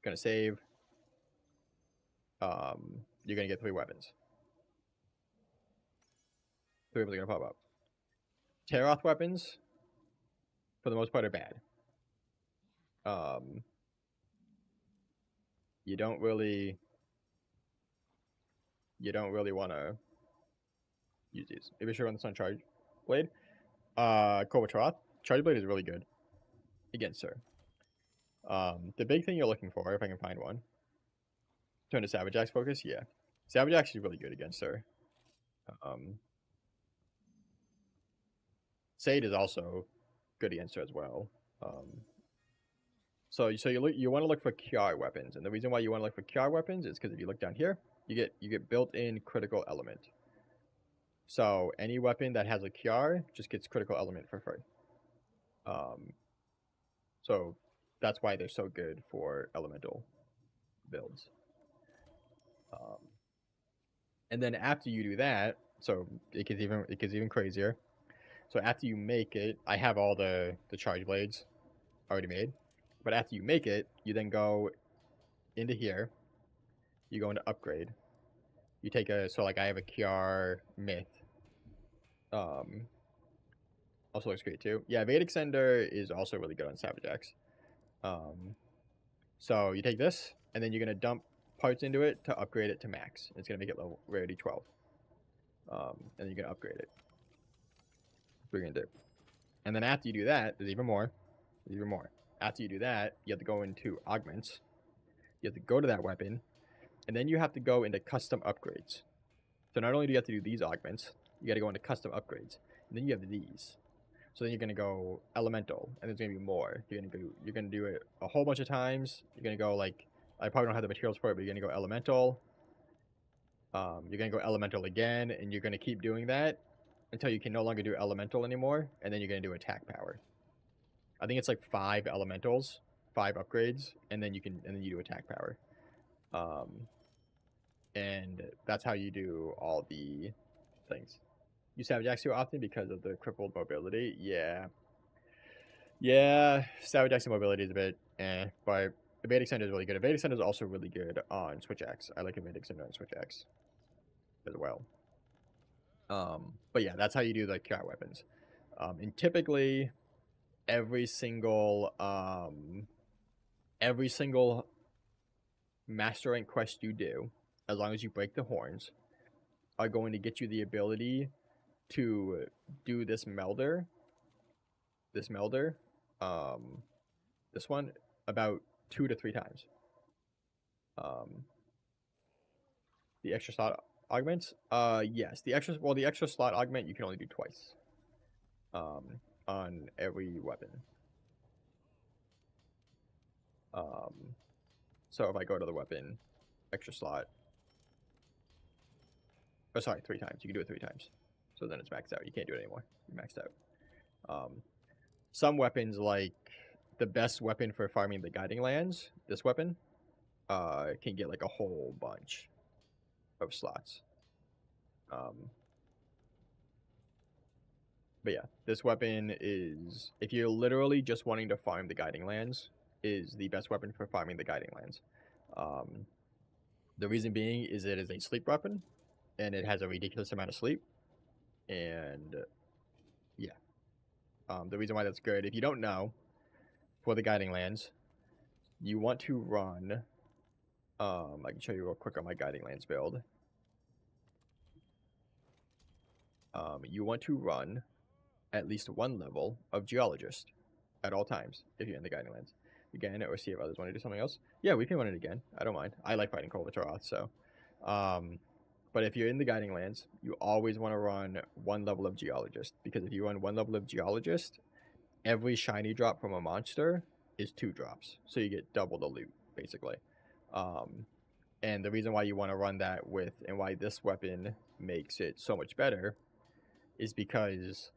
A: Gonna save. You're gonna get 3 weapons. 3 weapons are gonna pop up. Teroth weapons, for the most part, are bad. You don't really want to use these. If you're sure on this on Charge Blade, Cobra Teroth, Charge Blade is really good against her. The big thing you're looking for, if I can find one, turn to Savage Axe focus. Yeah, Savage Axe is really good against her. Sade is also good against her as well. So you want to look for QR weapons, and the reason why you want to look for QR weapons is because if you look down here, you get built-in critical element. So any weapon that has a QR just gets critical element for free. So that's why they're so good for elemental builds. And then after you do that, so it gets even crazier. So after you make it, I have all the charge blades already made. But after you make it, you then go into here. You go into upgrade. You take so like I have a QR myth. Also looks great too. Yeah, Vedic Sender is also really good on Savage Axe. So you take this, and then you're gonna dump parts into it to upgrade it to max. It's gonna make it level rarity 12. And then you're gonna upgrade it. That's what you're gonna do. And then after you do that, there's even more. There's even more. After you do that, you have to go into augments. You have to go to that weapon, and then you have to go into custom upgrades. So not only do you have to do these augments, you got to go into custom upgrades, and then you have these. So then you're gonna go elemental, and there's gonna be more. You're gonna do it a whole bunch of times. You're gonna go like, I probably don't have the materials for it, but you're gonna go elemental. You're gonna go elemental again, and you're gonna keep doing that until you can no longer do elemental anymore, and then you're gonna do attack power. I think it's like 5 elementals, 5 upgrades, and then you do attack power. And that's how you do all the things. You Savage Axe too often because of the crippled mobility. Yeah, Savage Axe mobility is a bit but Evade Extender is really good. Evade Extender is also really good on Switch Axe. I like Evade Extender on Switch Axe as well. But yeah, that's how you do the QR weapons. And typically every single master rank quest you do, as long as you break the horns, are going to get you the ability to do this melder, this one about 2 to 3 times. The extra slot augments, yes, the extra slot augment you can only do twice. On every weapon. So if I go to the weapon, extra slot. Oh, sorry, 3 times. You can do it 3 times. So then it's maxed out. You can't do it anymore. You're maxed out. Some weapons, like the best weapon for farming the Guiding Lands, this weapon, can get like a whole bunch of slots. But yeah, this weapon is, if you're literally just wanting to farm the Guiding Lands, is the best weapon for farming the Guiding Lands. The reason being is it is a sleep weapon, and it has a ridiculous amount of sleep. And yeah, the reason why that's good, if you don't know, for the Guiding Lands, you want to run, I can show you real quick on my Guiding Lands build. You want to run at least 1 level of Geologist at all times if you're in the Guiding Lands. Again, or see if others want to do something else. Yeah, we can run it again. I don't mind. I like fighting Kolvatoroth, so. But if you're in the Guiding Lands, you always want to run 1 level of Geologist, because if you run 1 level of Geologist, every shiny drop from a monster is 2 drops. So you get double the loot, basically. And the reason why you want to run that with, and why this weapon makes it so much better, is because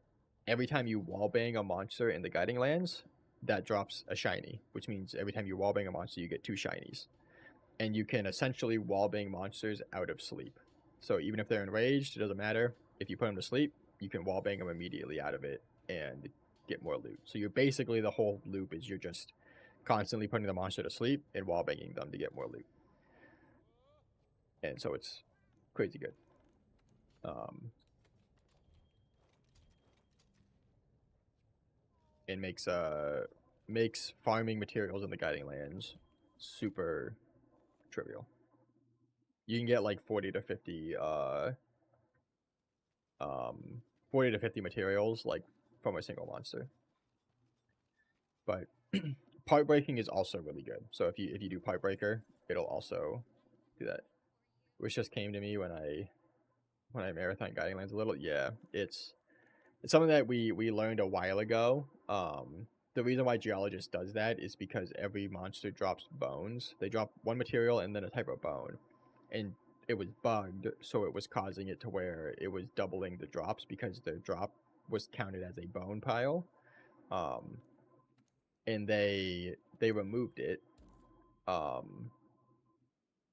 A: every time you wallbang a monster in the Guiding Lands, that drops a shiny, which means every time you wallbang a monster, you get 2 shinies. And you can essentially wallbang monsters out of sleep. So even if they're enraged, it doesn't matter. If you put them to sleep, you can wallbang them immediately out of it and get more loot. So you're basically, the whole loop is you're just constantly putting the monster to sleep and wallbanging them to get more loot. And so it's crazy good. It makes farming materials in the Guiding Lands super trivial. You can get like 40 to 50 materials like from a single monster. But Pipe Breaking is also really good. So if you do Pipe Breaker, it'll also do that. Which just came to me when I marathon Guiding Lands a little. Yeah, it's something that we learned a while ago. the reason why Geologist does that is because every monster drops bones. They drop one material and then a type of bone. And it was bugged, so it was causing it to where it was doubling the drops because the drop was counted as a bone pile. And they removed it a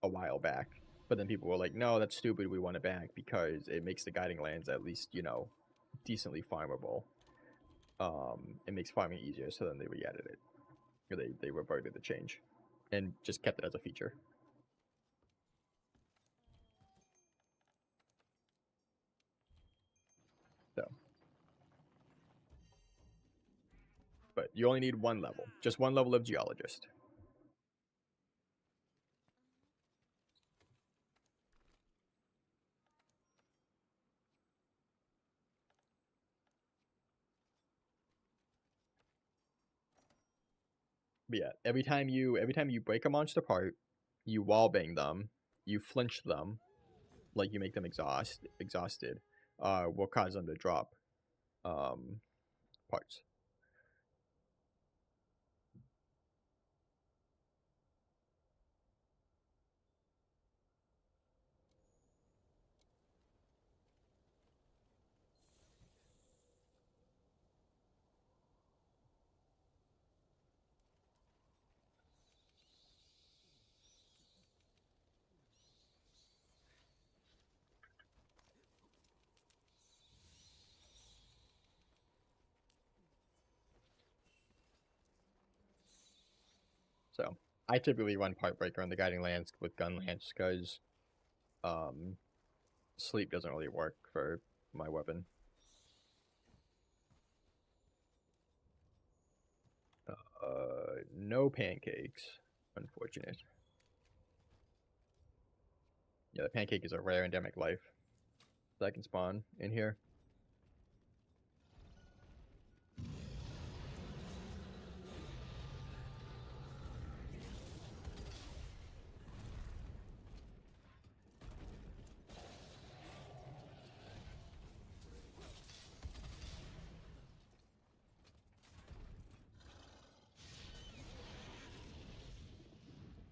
A: while back. But then people were like, no, that's stupid, we want it back because it makes the guiding lands at least, you know, decently farmable. It makes farming easier, so then they re-added it. Or they reverted the change and just kept it as a feature. So, but you only need one level, just one level of Geologist. But yeah, every time you break a monster apart, you wallbang them, you flinch them, like you make them exhausted, will cause them to drop parts. So I typically run Part Breaker on the Guiding Lance with Gun Lance because sleep doesn't really work for my weapon. No pancakes, unfortunate. Yeah, the pancake is a rare endemic life that can spawn in here.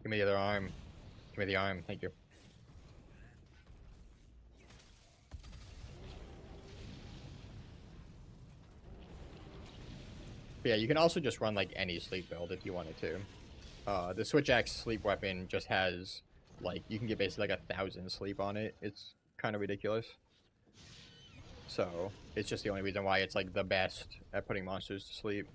A: Give me the other arm. Give me the arm, thank you. But yeah, you can also just run like any sleep build if you wanted to. The Switch Axe sleep weapon just has like you can get basically like 1,000 sleep on it. It's kind of ridiculous. So it's just the only reason why it's like the best at putting monsters to sleep.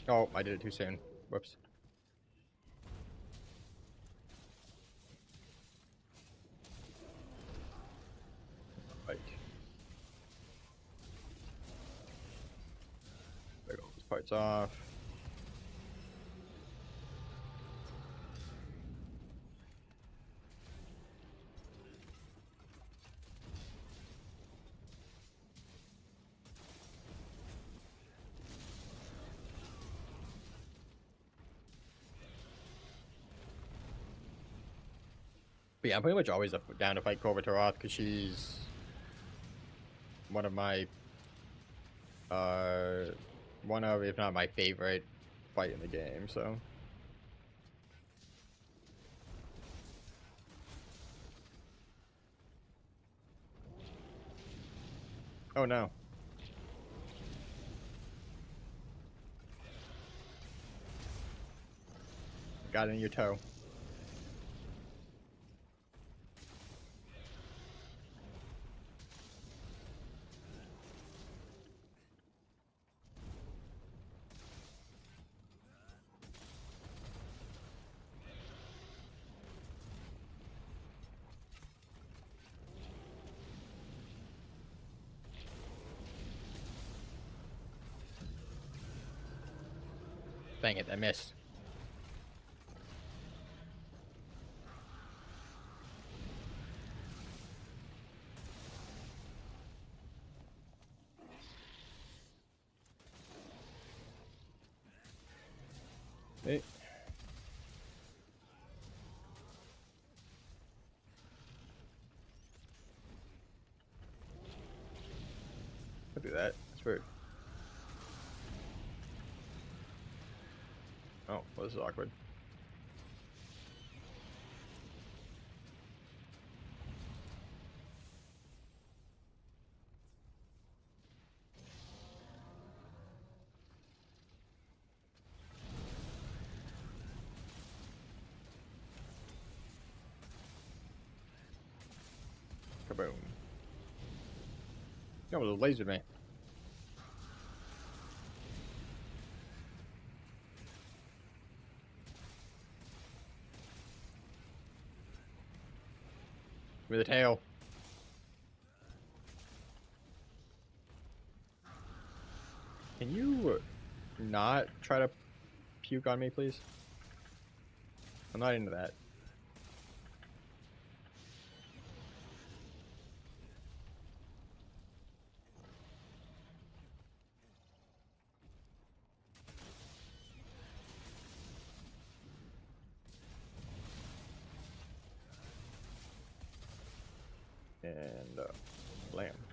A: Oh, I did it too soon. Whoops. Right. Break all these parts off. But yeah, I'm pretty much always down to fight Cobra Taroth because she's one of my, one of, if not my favorite fight in the game, so. Oh no. Got it in your toe. Dang it, I missed. Hey. do that. That's weird. Oh, well, this is awkward. Kaboom. No, it was a laser man. With a tail. Can you not try to puke on me, please? I'm not into that. And lamb.